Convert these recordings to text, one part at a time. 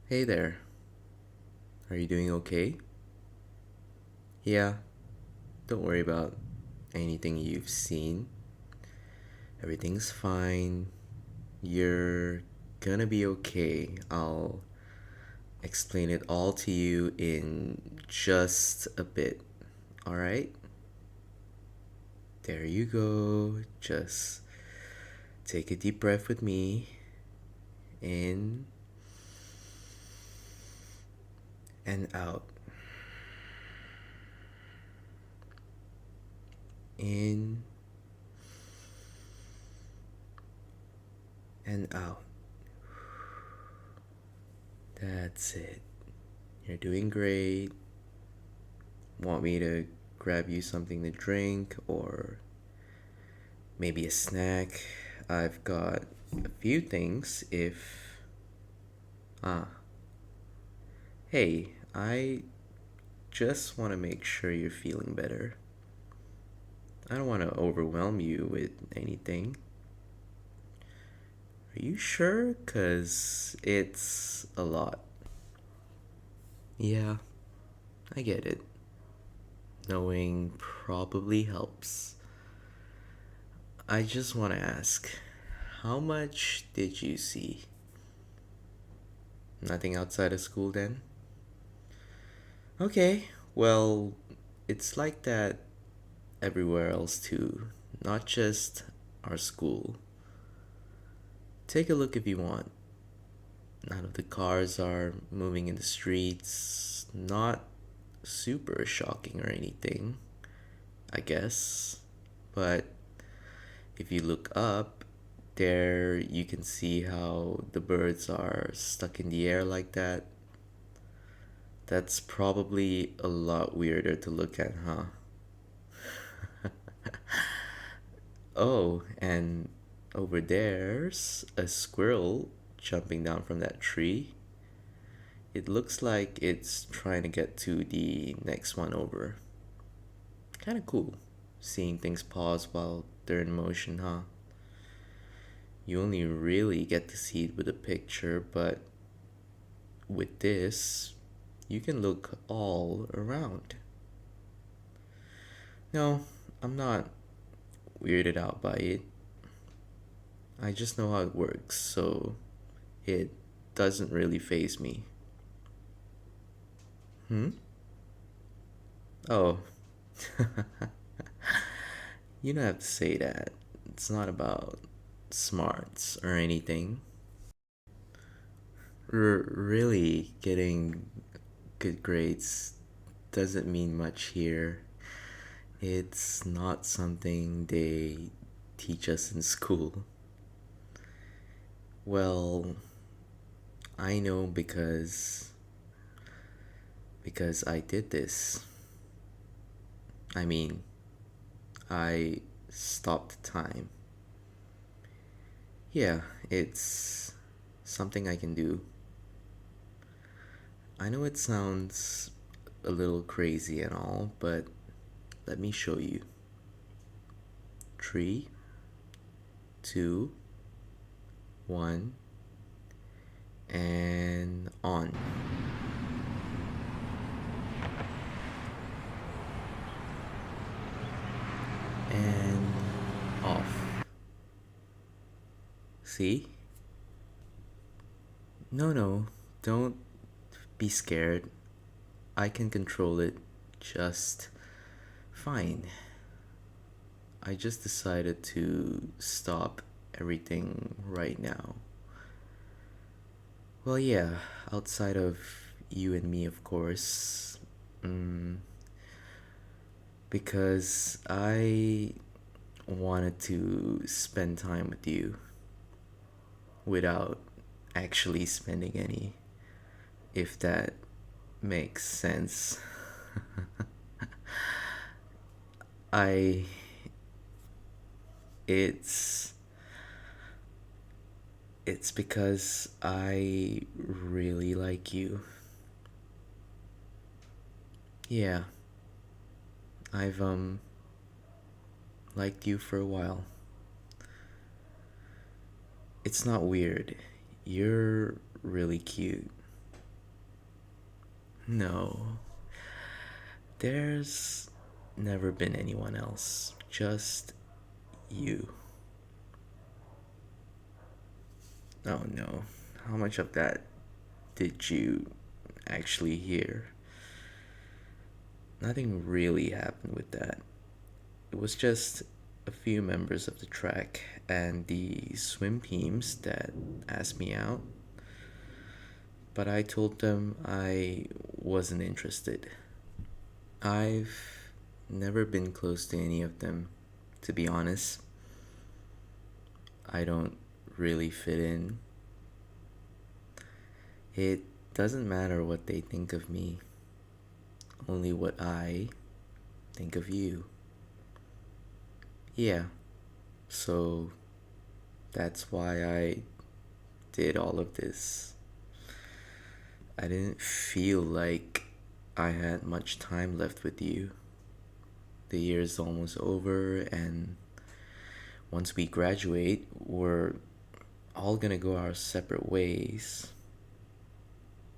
Hey there, are you doing okay? Yeah, don't worry about anything you've seen. Everything's fine. You're gonna be okay. I'll explain it all to you in just a bit, alright? There you go. Just take a deep breath with me. In and out. In and out. That's it. You're doing great. Want me to grab you something to drink or maybe a snack? I've got a few things if. Ah, hey, I just want to make sure you're feeling better. I don't want to overwhelm you with anything. Are you sure? Because it's a lot. Yeah, I get it. Knowing probably helps. I just want to ask, how much did you see? Nothing outside of school then? Okay, well, it's like that everywhere else too, not just our school. Take a look if you want. None of the cars are moving in the streets. Not super shocking or anything, I guess. But if you look up, there you can see how the birds are stuck in the air like that. That's probably a lot weirder to look at, huh? Oh, and over there's a squirrel jumping down from that tree. It looks like it's trying to get to the next one over. Kind of cool, seeing things pause while they're in motion, huh? You only really get to see it with a picture, but with this, you can look all around. No, I'm not weirded out by it. I just know how it works, so it doesn't really faze me. Hmm? Oh, you don't have to say that. It's not about smarts or anything. Really, getting good grades doesn't mean much here. It's not something they teach us in school. Well, I know because I did this. I mean, I stopped time. Yeah, it's something I can do. I know it sounds a little crazy and all, but let me show you. Three, two, one, and on. And off. See? No, no, don't be scared. I can control it just fine. I just decided to stop everything right now. Well, yeah, outside of you and me, of course. Mm, because I wanted to spend time with you without actually spending any, if that makes sense. I. It's. It's because I really like you. Yeah, I've liked you for a while. It's not weird. You're really cute. No, there's never been anyone else, just you. Oh no, how much of that did you actually hear? Nothing really happened with that. It was just a few members of the track and the swim teams that asked me out, but I told them I wasn't interested. I've never been close to any of them, to be honest. I don't really fit in. It doesn't matter what they think of me, only what I think of you. Yeah, so that's why I did all of this. I didn't feel like I had much time left with you. The year's almost over, and once we graduate, we're all gonna go our separate ways.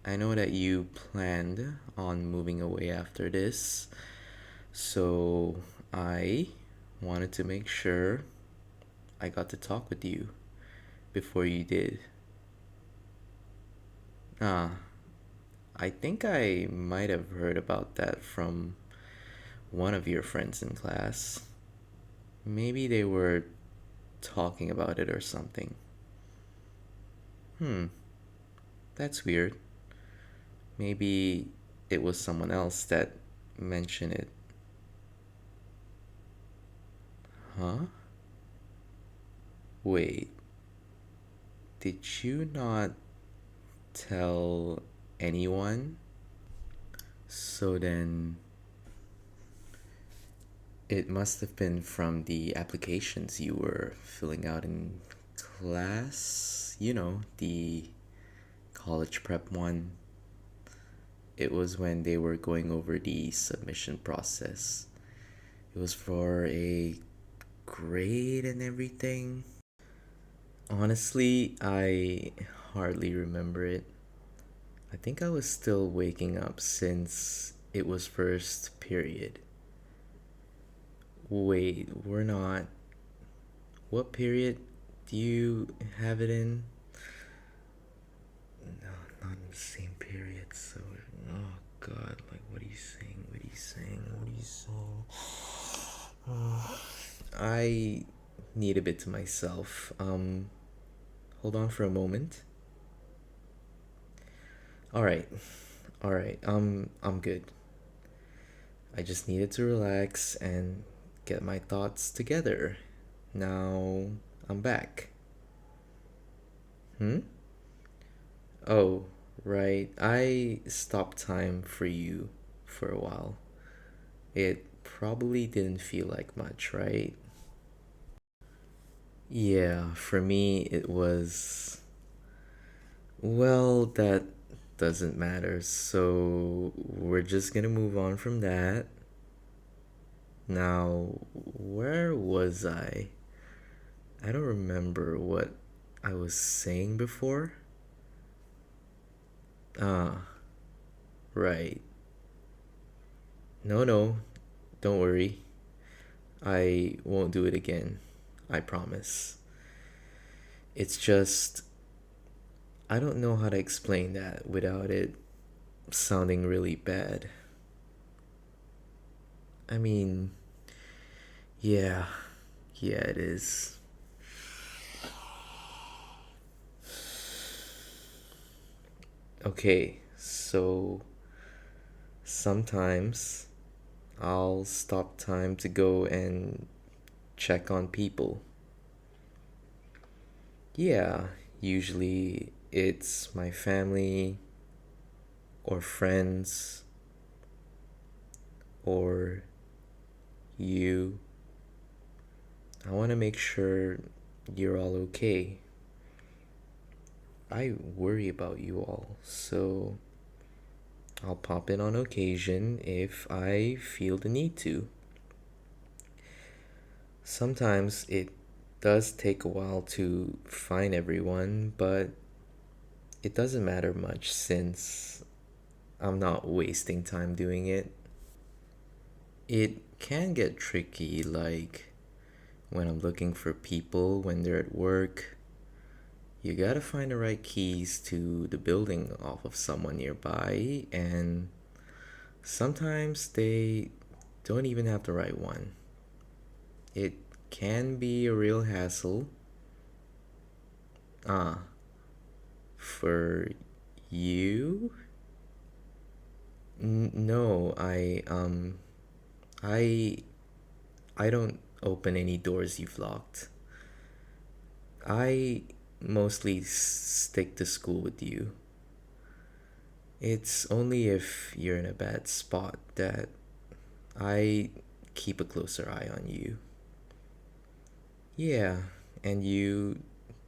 I know that you planned on moving away after this, so I wanted to make sure I got to talk with you before you did. Ah, I think I might have heard about that from one of your friends in class. Maybe they were talking about it or something. Hmm, that's weird. Maybe it was someone else that mentioned it. Huh? Wait, did you not tell anyone? So then it must have been from the applications you were filling out in class. You know, the college prep one. It was when they were going over the submission process. It was for a grade and everything. Honestly, I hardly remember it. I think I was still waking up since it was first period. Wait, we're not. What period do you have it in? No, not in the same period. So, oh God, like what are you saying? What are you saying? What are you saying? I need a bit to myself. Hold on for a moment. All right, all right. I'm good. I just needed to relax and get my thoughts together. Now I'm back. Hmm? Oh, right. I stopped time for you for a while. It probably didn't feel like much, right? Yeah, for me it was. Well, that doesn't matter. So we're just gonna move on from that. Now, where was I? I don't remember what I was saying before. Ah, right. No, no, don't worry. I won't do it again. I promise. It's just, I don't know how to explain that without it sounding really bad. I mean, yeah, yeah, it is. Okay, so sometimes I'll stop time to go and check on people. Yeah, usually it's my family or friends or you. I want to make sure you're all okay. I worry about you all, so I'll pop in on occasion if I feel the need to. Sometimes it does take a while to find everyone, but it doesn't matter much since I'm not wasting time doing it. It can get tricky, like when I'm looking for people when they're at work. You gotta find the right keys to the building off of someone nearby, and sometimes they don't even have the right one. It can be a real hassle. Ah, for you? No, I I don't open any doors you've locked. I mostly stick to school with you. It's only if you're in a bad spot that I keep a closer eye on you. Yeah, and you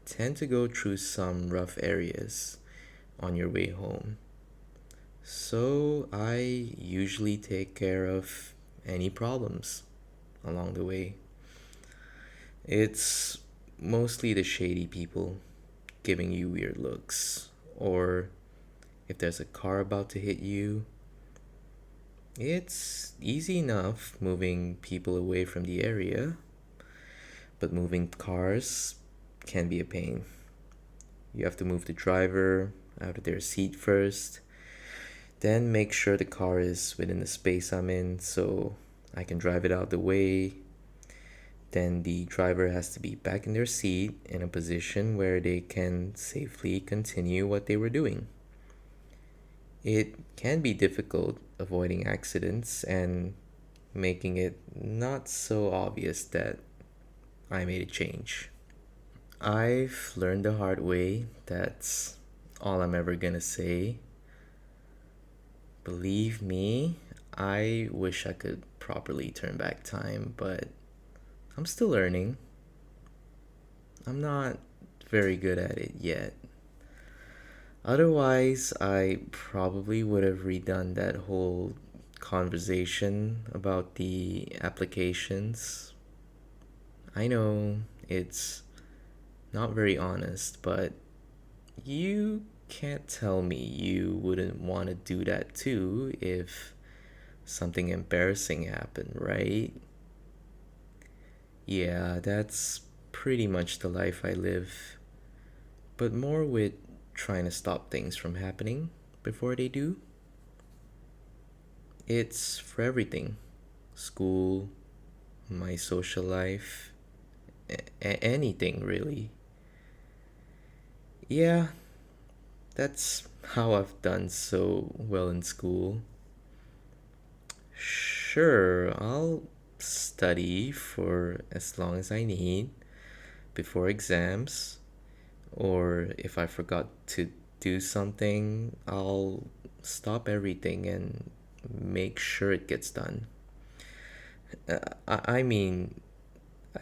tend to go through some rough areas on your way home. So I usually take care of any problems along the way. It's mostly the shady people giving you weird looks, or if there's a car about to hit you. It's easy enough moving people away from the area, but moving cars can be a pain. You have to move the driver out of their seat first, then make sure the car is within the space I'm in so I can drive it out the way. Then the driver has to be back in their seat in a position where they can safely continue what they were doing. It can be difficult avoiding accidents and making it not so obvious that I made a change. I've learned the hard way. That's all I'm ever gonna say. Believe me, I wish I could properly turn back time, but I'm still learning. I'm not very good at it yet. Otherwise, I probably would have redone that whole conversation about the applications. I know it's not very honest, but you can't tell me you wouldn't want to do that too if something embarrassing happened, right? Yeah, that's pretty much the life I live, but more with trying to stop things from happening before they do. It's for everything: school, my social life, anything really. Yeah, that's how I've done so well in school. Sure, I'll study for as long as I need before exams, or if I forgot to do something, I'll stop everything and make sure it gets done. I mean,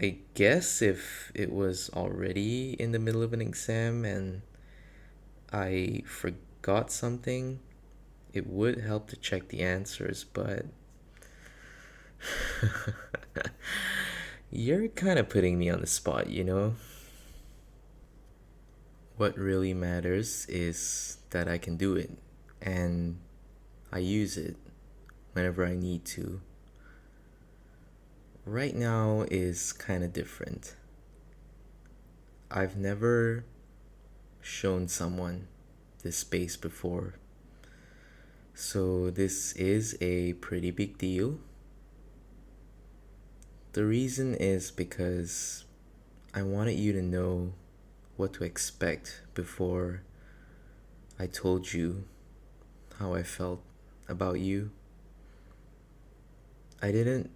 I guess if it was already in the middle of an exam and I forgot something, it would help to check the answers, but you're kind of putting me on the spot, you know? What really matters is that I can do it, and I use it whenever I need to. Right now is kind of different. I've never shown someone this space before, so this is a pretty big deal. The reason is because I wanted you to know what to expect before I told you how I felt about you. I didn't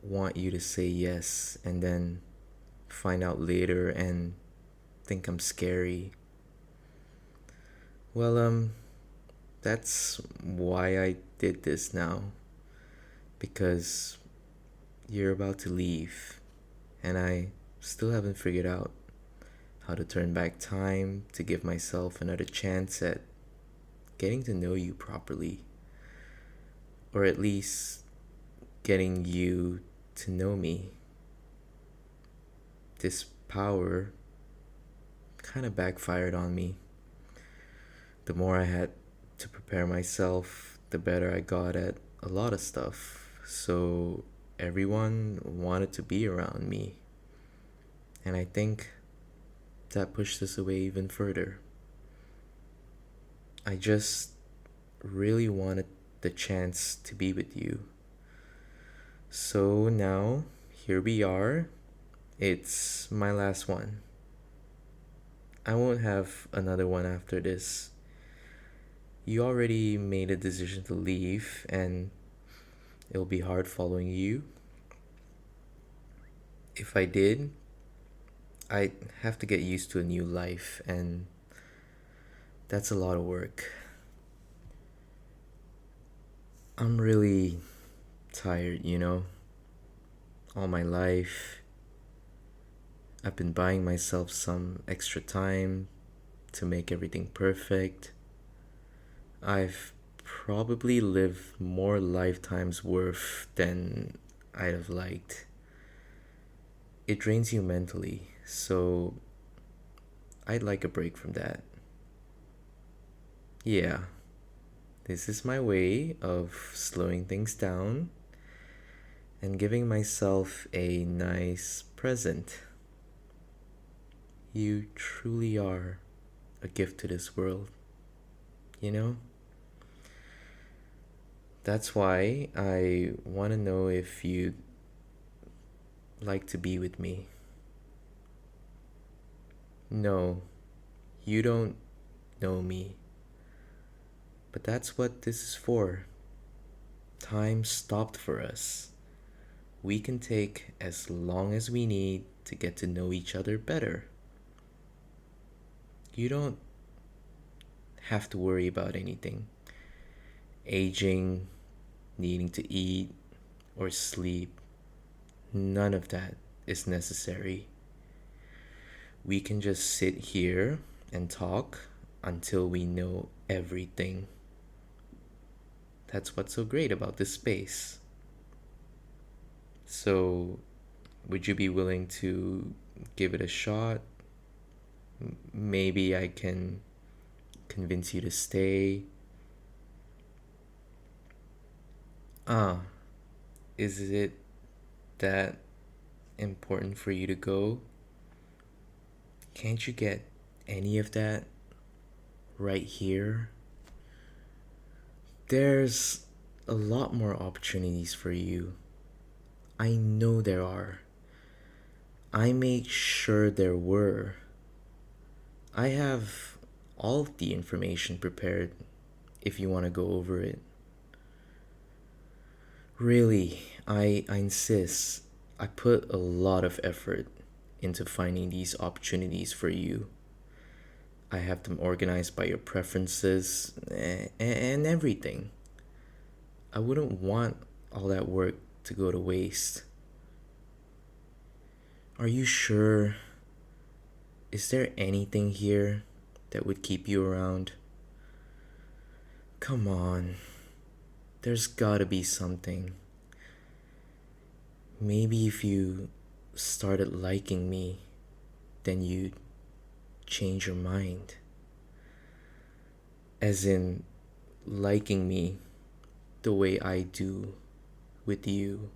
want you to say yes and then find out later and think I'm scary. Well, that's why I did this now. Because you're about to leave, and I still haven't figured out how to turn back time to give myself another chance at getting to know you properly. Or at least getting you to know me. This power kind of backfired on me. The more I had to prepare myself, the better I got at a lot of stuff. So everyone wanted to be around me. And I think that pushed us away even further. I just really wanted the chance to be with you. So now, here we are. It's my last one. I won't have another one after this. You already made a decision to leave, and it'll be hard following you. If I did, I'd have to get used to a new life, and that's a lot of work. I'm really tired, you know? All my life, I've been buying myself some extra time to make everything perfect. I've probably lived more lifetimes worth than I'd have liked. It drains you mentally, so I'd like a break from that. Yeah, this is my way of slowing things down and giving myself a nice present. You truly are a gift to this world, you know? That's why I want to know if you'd like to be with me. No, you don't know me. But that's what this is for. Time stopped for us. We can take as long as we need to get to know each other better. You don't have to worry about anything. Aging, needing to eat, or sleep. None of that is necessary. We can just sit here and talk until we know everything. That's what's so great about this space. So, would you be willing to give it a shot? Maybe I can convince you to stay. Ah, is it that important for you to go? Can't you get any of that right here? There's a lot more opportunities for you. I know there are. I made sure there were. I have all of the information prepared if you want to go over it. Really, I insist. I put a lot of effort into finding these opportunities for you. I have them organized by your preferences and everything. I wouldn't want all that work to go to waste. Are you sure? Is there anything here that would keep you around? Come on. There's gotta be something. Maybe if you started liking me, then you'd change your mind. As in, liking me the way I do with you.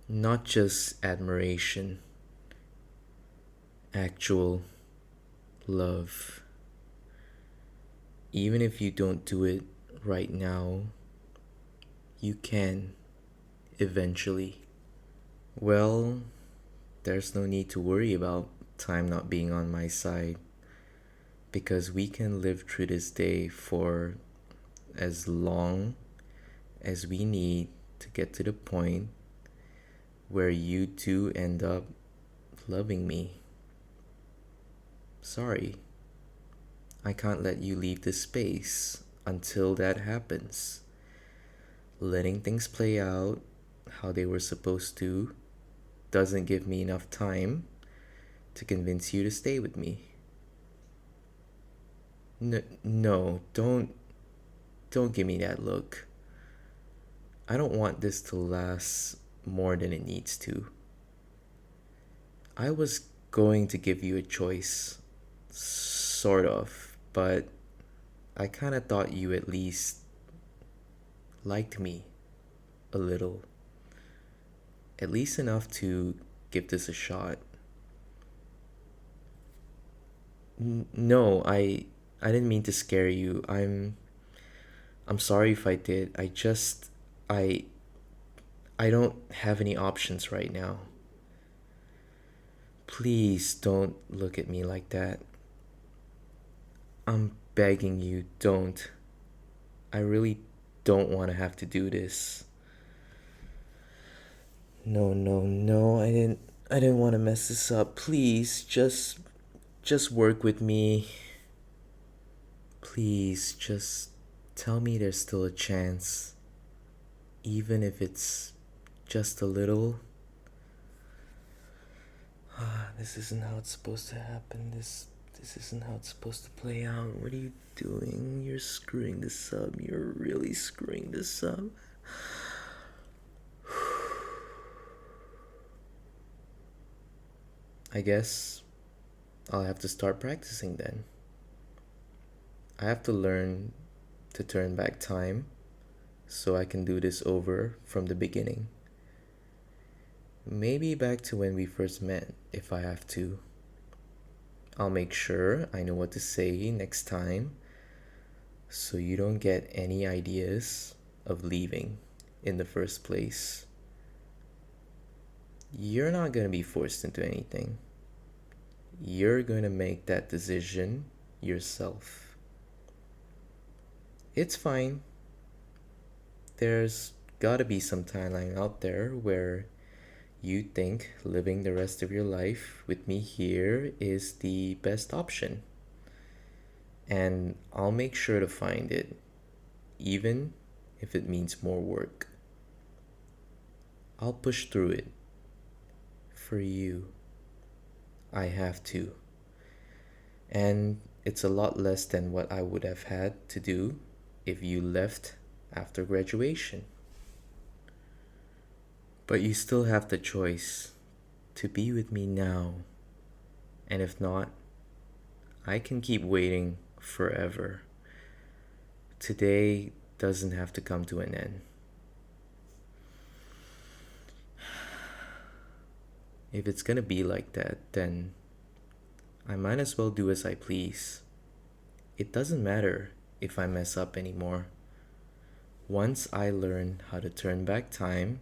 Not just admiration, actual love. Even if you don't do it right now, you can eventually. Well, there's no need to worry about time not being on my side because we can live through this day for as long as we need to get to the point where you two end up loving me. Sorry, I can't let you leave this space until that happens. Letting things play out how they were supposed to doesn't give me enough time to convince you to stay with me. No, don't give me that look. I don't want this to last more than it needs to. I was going to give you a choice, sort of, but I kind of thought you at least liked me a little. At least enough to give this a shot. No, I didn't mean to scare you. I'm sorry if I did. I I don't have any options right now. Please don't look at me like that. I'm begging you, don't. I really don't want to have to do this. No, no, no. I didn't want to mess this up. Please, just work with me. Please, just tell me there's still a chance. Even if it's just a little. This isn't how it's supposed to happen. This isn't how it's supposed to play out. What are you doing? You're screwing this up. You're really screwing this up. I guess I'll have to start practicing then. I have to learn to turn back time so I can do this over from the beginning. Maybe back to when we first met, if I have to. I'll make sure I know what to say next time so you don't get any ideas of leaving in the first place. You're not going to be forced into anything. You're going to make that decision yourself. It's fine. There's gotta be some timeline out there where you think living the rest of your life with me here is the best option. And I'll make sure to find it, even if it means more work. I'll push through it. For you. I have to. And it's a lot less than what I would have had to do if you left after graduation. But you still have the choice to be with me now. And if not, I can keep waiting forever. Today doesn't have to come to an end. If it's gonna be like that, then I might as well do as I please. It doesn't matter if I mess up anymore. Once I learn how to turn back time,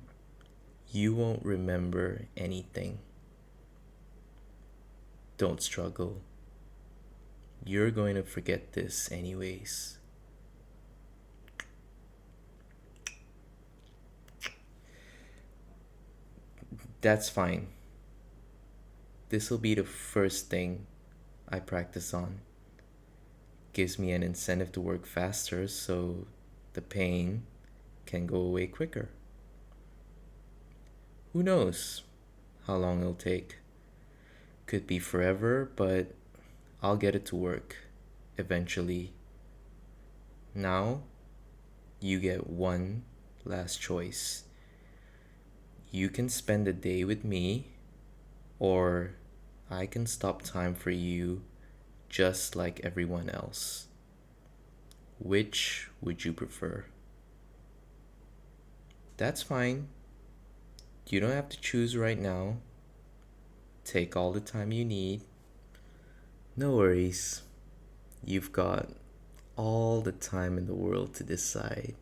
you won't remember anything. Don't struggle. You're going to forget this anyways. That's fine. This'll be the first thing I practice on. Gives me an incentive to work faster so the pain can go away quicker. Who knows how long it'll take? Could be forever, but I'll get it to work eventually. Now, you get one last choice. You can spend a day with me, or I can stop time for you just like everyone else. Which would you prefer? That's fine. You don't have to choose right now. Take all the time you need. No worries. You've got all the time in the world to decide.